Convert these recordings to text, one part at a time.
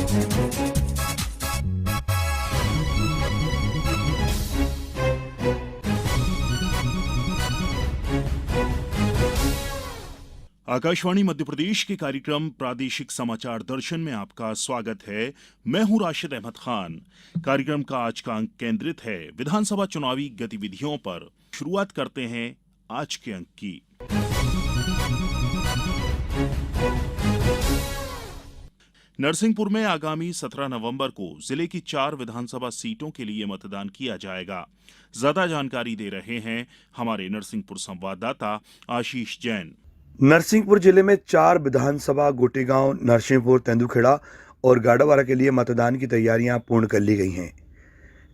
आकाशवाणी मध्य प्रदेश के कार्यक्रम प्रादेशिक समाचार दर्शन में आपका स्वागत है। मैं हूं राशिद अहमद खान। कार्यक्रम का आज का अंक केंद्रित है विधानसभा चुनावी गतिविधियों पर। शुरुआत करते हैं आज के अंक की। नरसिंहपुर में आगामी 17 नवंबर को जिले की 4 विधानसभा सीटों के लिए मतदान किया जाएगा। ज्यादा जानकारी दे रहे हैं हमारे नरसिंहपुर संवाददाता आशीष जैन। नरसिंहपुर जिले में 4 विधानसभा गोटेगांव, नरसिंहपुर, तेंदुखेड़ा और गाड़ावारा के लिए मतदान की तैयारियां पूर्ण कर ली गई हैं।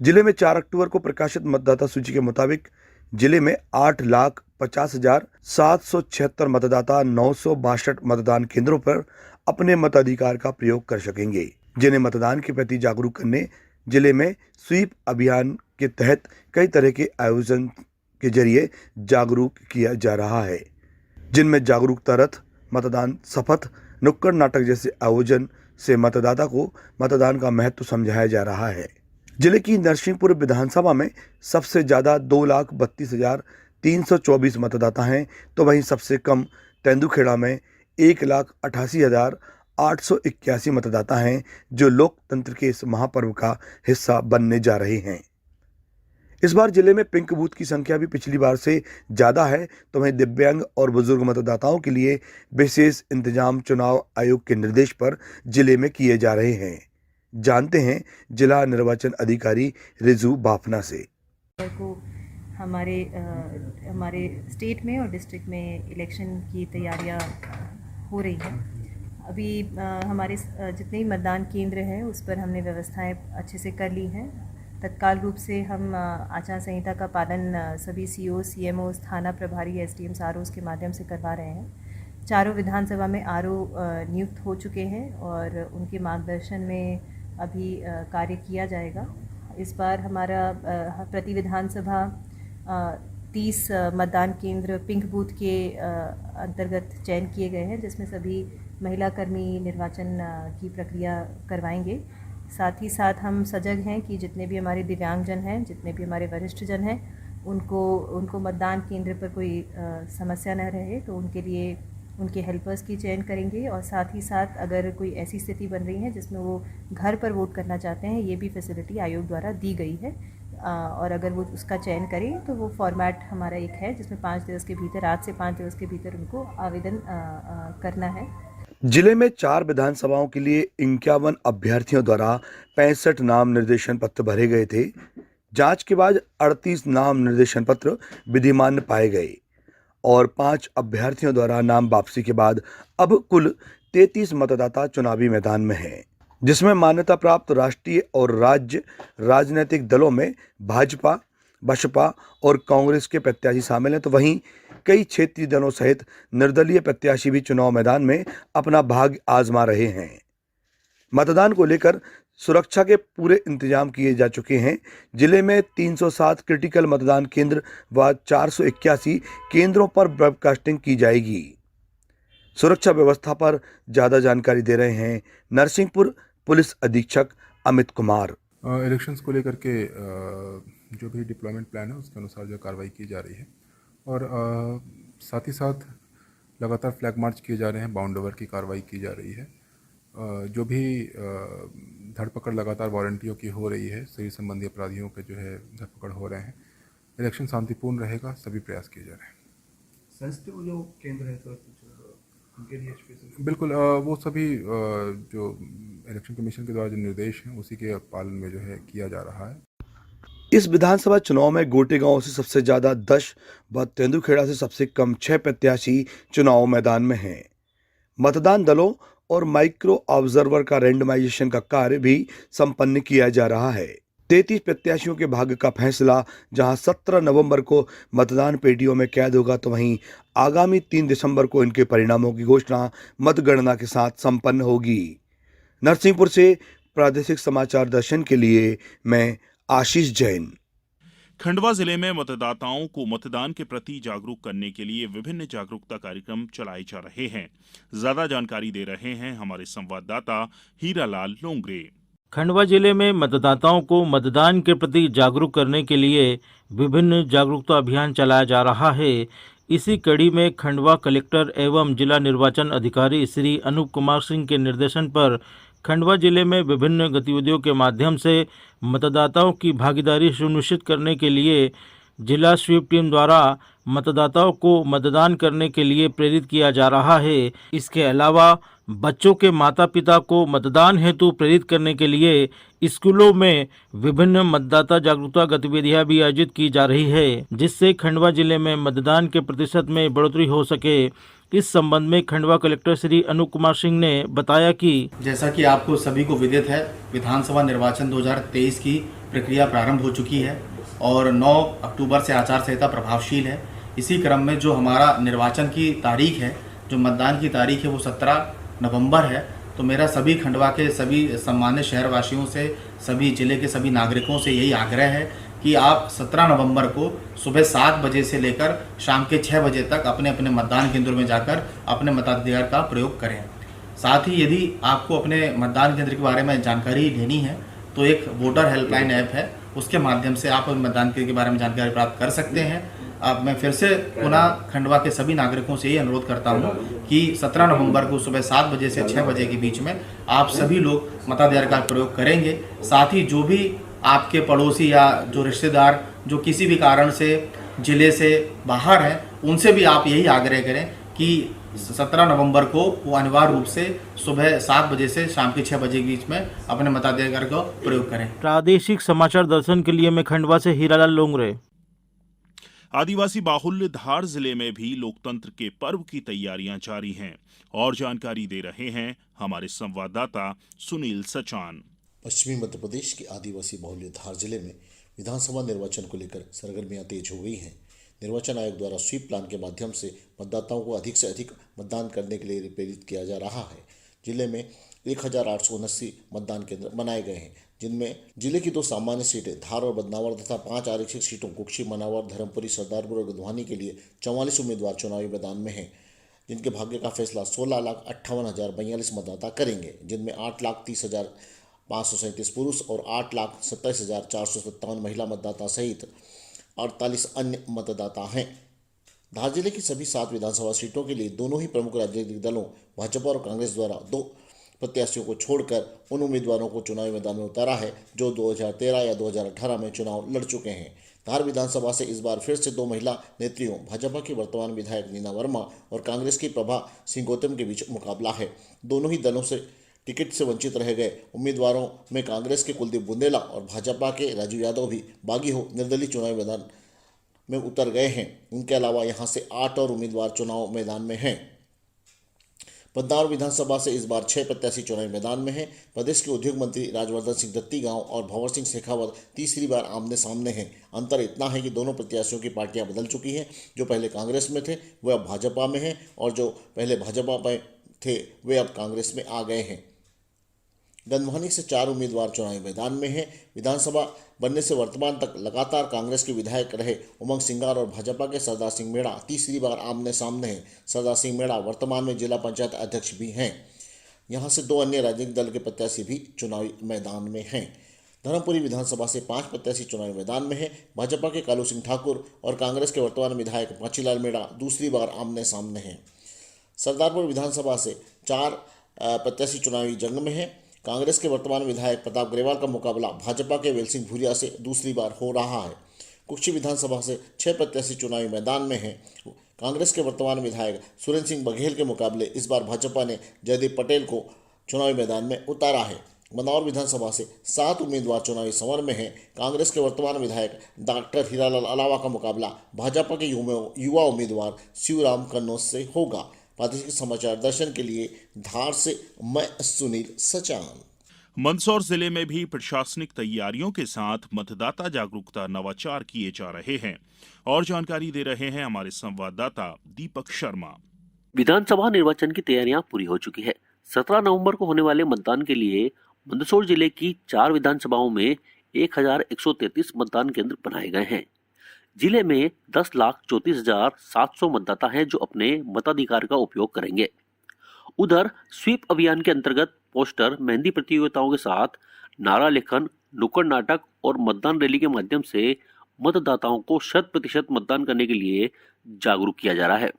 जिले में 4 अक्टूबर को प्रकाशित मतदाता सूची के मुताबिक जिले में 8,50,776 मतदाता 962 मतदान केंद्रों पर अपने मताधिकार का प्रयोग कर सकेंगे, जिन्हें मतदान के प्रति जागरूक करने जिले में स्वीप अभियान के तहत कई तरह के आयोजन के जरिए जागरूक किया जा रहा है, जिनमें जागरूकता रथ, मतदान शपथ, नुक्कड़ नाटक जैसे आयोजन से मतदाता को मतदान का महत्व समझाया जा रहा है। जिले की नरसिंहपुर विधानसभा में सबसे ज्यादा 2,32,324 मतदाता हैं, तो वहीं सबसे कम तेंदुखेड़ा में 1,88,881 मतदाता हैं, जो लोकतंत्र के इस महापर्व का हिस्सा बनने जा रहे हैं। इस बार जिले में पिंक बूथ की संख्या भी पिछली बार से ज्यादा है, तो वहीं दिव्यांग और बुजुर्ग मतदाताओं के लिए विशेष इंतजाम चुनाव आयोग के निर्देश पर जिले में किए जा रहे हैं। जानते हैं जिला निर्वाचन अधिकारी रिजू बाफना से। को हमारे स्टेट में और डिस्ट्रिक्ट में इलेक्शन की तैयारियां हो रही हैं। अभी हमारे जितने भी मतदान केंद्र हैं उस पर हमने व्यवस्थाएं अच्छे से कर ली हैं। तत्काल रूप से हम आचार संहिता का पालन सभी सीओ, सीएमओ, थाना प्रभारी, एसडीएम, आरओ के माध्यम से करवा रहे हैं। चारों विधानसभा में आरओ नियुक्त हो चुके हैं और उनके मार्गदर्शन में अभी कार्य किया जाएगा। इस बार हमारा प्रति विधानसभा 30 मतदान केंद्र पिंक बूथ के अंतर्गत चयन किए गए हैं, जिसमें सभी महिला कर्मी निर्वाचन की प्रक्रिया करवाएंगे। साथ ही साथ हम सजग हैं कि जितने भी हमारे दिव्यांगजन हैं, जितने भी हमारे वरिष्ठ जन हैं, उनको मतदान केंद्र पर कोई समस्या न रहे, तो उनके लिए उनके हेल्पर्स की चयन करेंगे। और साथ ही साथ अगर कोई ऐसी स्थिति बन रही है जिसमें वो घर पर वोट करना चाहते हैं, ये भी फैसिलिटी आयोग द्वारा दी गई है। और अगर वो उसका चयन करें तो वो फॉर्मेट हमारा एक है जिसमें 5 दिवस के भीतर, आज से 5 दिवस के भीतर उनको आवेदन करना है। जिले में 4 विधानसभाओं के लिए 51 अभ्यर्थियों द्वारा 65 नाम निर्देशन पत्र भरे गए थे। जांच के बाद 38 नाम निर्देशन पत्र विधिमान्य पाए गए और 5 अभ्यर्थियों द्वारा नाम वापसी के बाद अब कुल 33 मतदाता चुनावी मैदान में हैं, जिसमें मान्यता प्राप्त राष्ट्रीय और राज्य राजनीतिक दलों में भाजपा, बसपा और कांग्रेस के प्रत्याशी शामिल हैं, तो वहीं कई क्षेत्रीय दलों सहित निर्दलीय प्रत्याशी भी चुनाव मैदान में अपना भाग्य आजमा रहे हैं। मतदान को लेकर सुरक्षा के पूरे इंतजाम किए जा चुके हैं। जिले में 307 क्रिटिकल मतदान केंद्र व 481 केंद्रों पर ब्रॉडकास्टिंग की जाएगी। सुरक्षा व्यवस्था पर ज्यादा जानकारी दे रहे हैं नरसिंहपुर पुलिस अधीक्षक अमित कुमार। इलेक्शंस को लेकर के जो भी डिप्लॉयमेंट प्लान है उसके अनुसार जो कार्रवाई की जा रही है और साथ ही साथ लगातार फ्लैग मार्च किए जा रहे हैं, बाउंड ओवर की कार्रवाई की जा रही है। जो भी धरपकड़ लगातार वारंटियों की हो रही है, सही संबंधी अपराधियों के जो है धरपकड़ हो रहे हैं। इलेक्शन शांतिपूर्ण रहेगा, सभी प्रयास किए जा रहे हैं। सेंसिटिव जो केंद्र है सर उनके लिए स्पेशल बिल्कुल वो सभी जो इलेक्शन कमीशन के द्वारा जो निर्देश हैं उसी के पालन में जो है किया जा रहा है। इस विधानसभा चुनाव में गोटेगांव से सबसे ज्यादा 10 व तेंदुखेड़ा से सबसे कम 6 प्रत्याशी चुनाव मैदान में हैं। मतदान दलों और माइक्रो ऑब्जर्वर का रैंडमाइजेशन का कार्य भी संपन्न किया जा रहा है। 33 प्रत्याशियों के भाग्य का फैसला जहां 17 नवंबर को मतदान पेटियों में कैद होगा, तो वहीं आगामी 3 दिसंबर को इनके परिणामों की घोषणा मतगणना के साथ संपन्न होगी। नरसिंहपुर से प्रादेशिक समाचार दर्शन के लिए मैं आशीष जैन। खंडवा जिले में मतदाताओं को मतदान के प्रति जागरूक करने के लिए विभिन्न जागरूकता कार्यक्रम चलाए जा रहे हैं। ज्यादा जानकारी दे रहे हैं हमारे संवाददाता हीरालाल लोंगरे। खंडवा जिले में मतदाताओं को मतदान के प्रति जागरूक करने के लिए विभिन्न जागरूकता अभियान चलाया जा रहा है। इसी कड़ी में खंडवा कलेक्टर एवं जिला निर्वाचन अधिकारी श्री अनूप कुमार सिंह के निर्देशन पर खंडवा जिले में विभिन्न गतिविधियों के माध्यम से मतदाताओं की भागीदारी सुनिश्चित करने के लिए जिला स्वीप टीम द्वारा मतदाताओं को मतदान करने के लिए प्रेरित किया जा रहा है। इसके अलावा बच्चों के माता पिता को मतदान हेतु प्रेरित करने के लिए स्कूलों में विभिन्न मतदाता जागरूकता गतिविधियां भी आयोजित की जा रही है, जिससे खंडवा जिले में मतदान के प्रतिशत में बढ़ोतरी हो सके। इस संबंध में खंडवा कलेक्टर श्री अनूप कुमार सिंह ने बताया कि जैसा कि आपको सभी को विदित है, विधानसभा निर्वाचन 2023 की प्रक्रिया प्रारंभ हो चुकी है और 9 अक्टूबर से आचार संहिता प्रभावशील है। इसी क्रम में जो हमारा निर्वाचन की तारीख है, जो मतदान की तारीख है, वो 17 नवंबर है। तो मेरा सभी खंडवा के सभी सम्मान्य शहरवासियों से, सभी जिले के सभी नागरिकों से यही आग्रह है कि आप 17 नवंबर को सुबह 7 बजे से लेकर शाम के 6 बजे तक अपने अपने मतदान केंद्रों में जाकर अपने मताधिकार का प्रयोग करें। साथ ही यदि आपको अपने मतदान केंद्र के बारे में जानकारी लेनी है तो एक वोटर हेल्पलाइन ऐप है, उसके माध्यम से आप मतदान केंद्र के बारे में जानकारी प्राप्त कर सकते हैं। अब मैं फिर से पुनः खंडवा के सभी नागरिकों से ये अनुरोध करता हूँ कि 17 नवंबर को सुबह 7 बजे से 6 बजे के बीच में आप सभी लोग मताधिकार का प्रयोग करेंगे। साथ ही जो भी आपके पड़ोसी या जो रिश्तेदार जो किसी भी कारण से जिले से बाहर हैं, उनसे भी आप यही आग्रह करें कि 17 नवंबर को वो अनिवार्य रूप से सुबह 7 बजे से शाम के 6 बजे के बीच में अपने मताधिकार का प्रयोग करें। प्रादेशिक समाचार दर्शन के लिए मैं खंडवा से हीरालाल लोंगरे। आदिवासी बाहुल्य धार जिले में भी लोकतंत्र के पर्व की तैयारियां जारी हैं और जानकारी दे रहे हैं हमारे संवाददाता सुनील सचान। पश्चिमी मध्य प्रदेश के आदिवासी बाहुल्य धार जिले में विधानसभा निर्वाचन को लेकर सरगर्मियां तेज हो गई हैं। निर्वाचन आयोग द्वारा स्वीप प्लान के माध्यम से मतदाताओं को अधिक से अधिक मतदान करने के लिए प्रेरित किया जा रहा है। जिले में 1879 मतदान केंद्र बनाए गए हैं, जिनमें जिले की 2 सामान्य सीटें धार और बदनावर तथा 5 आरक्षित सीटों कुक्षी, मनावर, धर्मपुरी, सरदारपुर और गधवानी के लिए 44 उम्मीदवार चुनावी मैदान में हैं, जिनके भाग्य का फैसला 16,58,042 मतदाता करेंगे, जिनमें 8,30,537 पुरुष और 8,27,457 महिला मतदाता सहित 48 अन्य मतदाता हैं। धार जिले की सभी 7 विधानसभा सीटों के लिए दोनों ही प्रमुख राजनीतिक दलों भाजपा और कांग्रेस द्वारा 2 प्रत्याशियों को छोड़कर उन उम्मीदवारों को चुनावी मैदान में उतारा है जो 2013 या 2018 में चुनाव लड़ चुके हैं। धार विधानसभा से इस बार फिर से 2 महिला नेत्रियों भाजपा की वर्तमान विधायक नीना वर्मा और कांग्रेस की प्रभा सिंह गौतम के बीच मुकाबला है। दोनों ही दलों से टिकट से वंचित रह गए उम्मीदवारों में कांग्रेस के कुलदीप बुंदेला और भाजपा के राजू यादव भी बागी हो निर्दलीय चुनावी मैदान में उतर गए हैं। इनके अलावा यहां से 8 और उम्मीदवार चुनाव मैदान में हैं। बदनावर विधानसभा से इस बार 6 प्रत्याशी चुनावी मैदान में हैं। प्रदेश के उद्योग मंत्री राजवर्धन सिंह दत्ती गांव और भंवर सिंह शेखावत तीसरी बार आमने सामने हैं। अंतर इतना है कि दोनों प्रत्याशियों की पार्टियां बदल चुकी हैं। जो पहले कांग्रेस में थे वे अब भाजपा में हैं और जो पहले भाजपा में थे वे अब कांग्रेस में आ गए हैं। गंधवानी से 4 उम्मीदवार चुनावी मैदान में हैं। विधानसभा बनने से वर्तमान तक लगातार कांग्रेस के विधायक रहे उमंग सिंगार और भाजपा के सरदार सिंह मेड़ा तीसरी बार आमने सामने हैं। सरदार सिंह मेड़ा वर्तमान में जिला पंचायत अध्यक्ष भी हैं। यहां से 2 अन्य राजनीतिक दल के प्रत्याशी भी चुनावी मैदान में हैं। धर्मपुरी विधानसभा से 5 प्रत्याशी चुनावी मैदान में हैं। भाजपा के कालू सिंह ठाकुर और कांग्रेस के वर्तमान विधायक पाचीलाल मेड़ा दूसरी बार आमने सामने हैं। सरदारपुर विधानसभा से 4 प्रत्याशी चुनावी जंग में हैं। कांग्रेस के वर्तमान विधायक प्रताप ग्रेवाल का मुकाबला भाजपा के वेल सिंह भूरिया से दूसरी बार हो रहा है। कुक्षी विधानसभा से 6 प्रत्याशी चुनावी मैदान में हैं। कांग्रेस के वर्तमान विधायक सुरेंद्र सिंह बघेल के मुकाबले इस बार भाजपा ने जयदीप पटेल को चुनावी मैदान में उतारा है। बदनावर विधानसभा से 7 उम्मीदवार चुनावी समर में हैं। कांग्रेस के वर्तमान विधायक डॉक्टर हीरालाल अलावा का मुकाबला भाजपा के युवा उम्मीदवार शिवराम कन्नौज से होगा। प्रादेशिक समाचार दर्शन के लिए धार से मैं सुनील सचान। मंदसौर जिले में भी प्रशासनिक तैयारियों के साथ मतदाता जागरूकता नवाचार किए जा रहे हैं और जानकारी दे रहे हैं हमारे संवाददाता दीपक शर्मा। विधानसभा निर्वाचन की तैयारियां पूरी हो चुकी है। 17 नवंबर को होने वाले मतदान के लिए मंदसौर जिले की 4 विधानसभाओं में 1133 मतदान केंद्र बनाए गए हैं। जिले में 10,34,700 मतदाता हैं जो अपने मताधिकार का उपयोग करेंगे। उधर स्वीप अभियान के अंतर्गत पोस्टर, मेहंदी प्रतियोगिताओं के साथ नारा लेखन, नुक्कड़ नाटक और मतदान रैली के माध्यम से मतदाताओं को 100% मतदान करने के लिए जागरूक किया जा रहा है।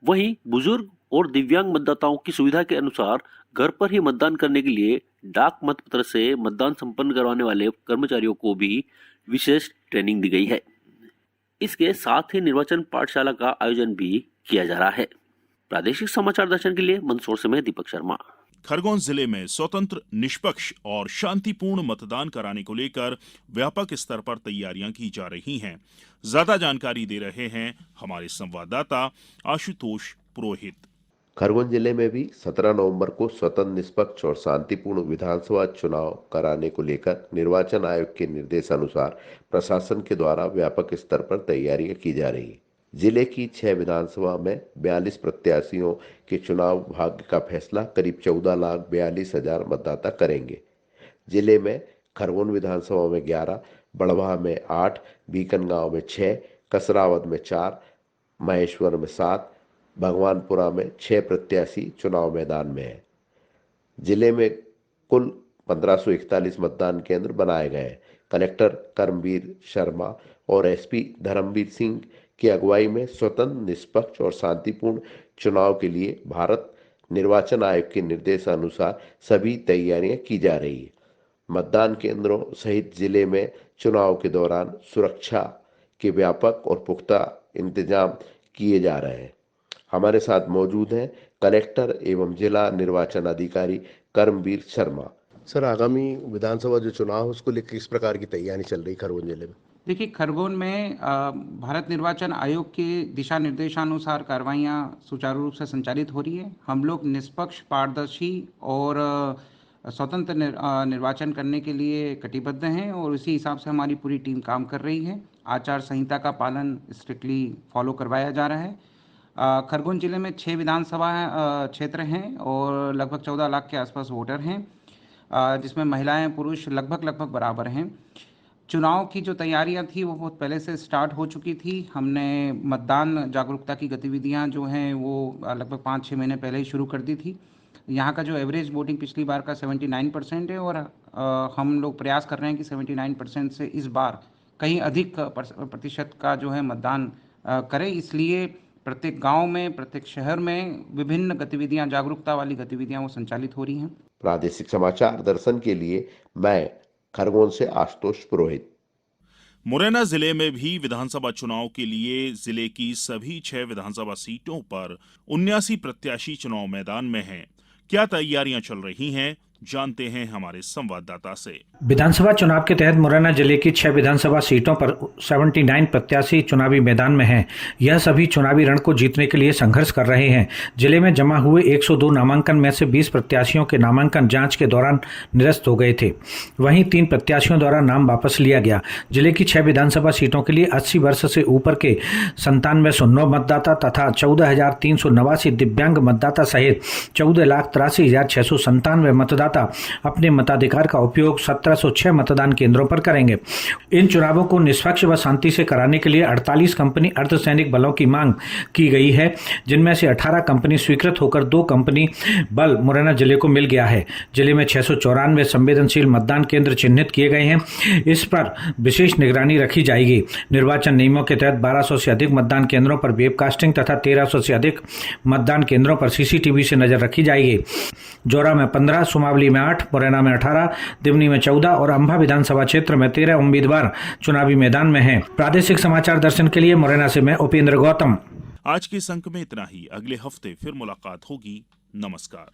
वहीं बुजुर्ग और दिव्यांग मतदाताओं की सुविधा के अनुसार घर पर ही मतदान करने के लिए डाक मतपत्र से मतदान संपन्न करवाने वाले कर्मचारियों को भी विशेष ट्रेनिंग दी गई है। इसके साथ ही निर्वाचन पाठशाला का आयोजन भी किया जा रहा है। प्रादेशिक समाचार दर्शन के लिए मंदसौर से मैं दीपक शर्मा। खरगोन जिले में स्वतंत्र, निष्पक्ष और शांतिपूर्ण मतदान कराने को लेकर व्यापक स्तर पर तैयारियां की जा रही हैं। ज्यादा जानकारी दे रहे हैं हमारे संवाददाता आशुतोष पुरोहित। खरगोन जिले में भी 17 नवंबर को स्वतंत्र, निष्पक्ष और शांतिपूर्ण विधानसभा चुनाव कराने को लेकर निर्वाचन आयोग के निर्देशानुसार प्रशासन के द्वारा व्यापक स्तर पर तैयारियां की जा रही है। जिले की 6 विधानसभा में 42 प्रत्याशियों के चुनाव भाग्य का फैसला करीब 14,42,000 मतदाता करेंगे। जिले में खरगोन विधानसभा में 11, बड़वाह में 8, बीकनगांव में 6, कसरावद में 4, महेश्वर में 7, भगवानपुरा में 6 प्रत्याशी चुनाव मैदान में हैं। जिले में कुल 1541 मतदान केंद्र बनाए गए हैं। कलेक्टर कर्मवीर शर्मा और एसपी धर्मवीर सिंह की अगुवाई में स्वतंत्र, निष्पक्ष और शांतिपूर्ण चुनाव के लिए भारत निर्वाचन आयोग के निर्देशानुसार सभी तैयारियां की जा रही है। मतदान केंद्रों सहित जिले में चुनाव के दौरान सुरक्षा के व्यापक और पुख्ता इंतजाम किए जा रहे हैं। हमारे साथ मौजूद हैं कलेक्टर एवं जिला निर्वाचन अधिकारी कर्मवीर शर्मा। सर, आगामी विधानसभा जो चुनाव है उसको लेकर किस प्रकार की तैयारी चल रही खरगोन जिले में? देखिए, खरगोन में भारत निर्वाचन आयोग के दिशा निर्देशानुसार कार्रवाइयाँ सुचारू रूप से संचालित हो रही है। हम लोग निष्पक्ष, पारदर्शी और स्वतंत्र निर्वाचन करने के लिए कटिबद्ध हैं और उसी हिसाब से हमारी पूरी टीम काम कर रही है। आचार संहिता का पालन स्ट्रिक्टली फॉलो करवाया जा रहा है। खरगोन जिले में 6 विधानसभा क्षेत्र हैं और लगभग 14 लाख के आसपास वोटर हैं, जिसमें महिलाएं पुरुष लगभग बराबर हैं। चुनाव की जो तैयारियां थी वो बहुत पहले से स्टार्ट हो चुकी थी। हमने मतदान जागरूकता की गतिविधियां जो हैं वो लगभग 5-6 महीने पहले ही शुरू कर दी थी। यहाँ का जो एवरेज वोटिंग पिछली बार का 79% है और हम लोग प्रयास कर रहे हैं कि 79% से इस बार कहीं अधिक प्रतिशत का जो है मतदान करें। इसलिए प्रत्येक गांव में, प्रत्येक शहर में विभिन्न गतिविधियां, जागरूकता वाली गतिविधियां वो संचालित हो रही हैं। प्रादेशिक समाचार दर्शन के लिए मैं खरगोन से आशुतोष पुरोहित। मुरैना जिले में भी विधानसभा चुनाव के लिए जिले की सभी 6 विधानसभा सीटों पर 79 प्रत्याशी चुनाव मैदान में हैं। क्या तैयारियां चल रही हैं, जानते हैं हमारे संवाददाता से। विधानसभा चुनाव के तहत मुरैना जिले की 6 विधानसभा सीटों पर 79 प्रत्याशी चुनावी मैदान में हैं। यह सभी चुनावी रण को जीतने के लिए संघर्ष कर रहे हैं। जिले में जमा हुए 102 नामांकन में से 20 प्रत्याशियों के नामांकन जांच के दौरान निरस्त हो गए थे। वहीं 3 प्रत्याशियों द्वारा नाम वापस लिया गया। जिले की 6 विधानसभा सीटों के लिए 80 वर्ष से ऊपर के 9709 मतदाता तथा 14,389 दिव्यांग मतदाता सहित 14,83,697 मतदाता अपने मताधिकार का उपयोग 1706 मतदान केंद्रों पर करेंगे। इन चुनावों को निष्पक्ष व शांति से कराने के लिए 48 कंपनी अर्धसैनिक बलों की मांग की गई है, जिनमें से 18 कंपनी स्वीकृत होकर 2 कंपनी बल मुरैना जिले को मिल गया है। जिले में 694 संवेदनशील मतदान केंद्र चिन्हित किए गए हैं। इस पर विशेष निगरानी रखी जाएगी। निर्वाचन नियमों के तहत 1200 से अधिक मतदान केंद्रों पर वेबकास्टिंग तथा 1300 से अधिक मतदान केंद्रों पर सीसीटीवी से नजर रखी जाएगी। जोरा में 15, सुमावली में 8, मुरैना में 18, दिमनी में 14 और अंबा विधानसभा क्षेत्र में 13 उम्मीदवार चुनावी मैदान में हैं। प्रादेशिक समाचार दर्शन के लिए मुरैना से मैं उपेंद्र गौतम। आज के इस अंक में इतना ही। अगले हफ्ते फिर मुलाकात होगी। नमस्कार।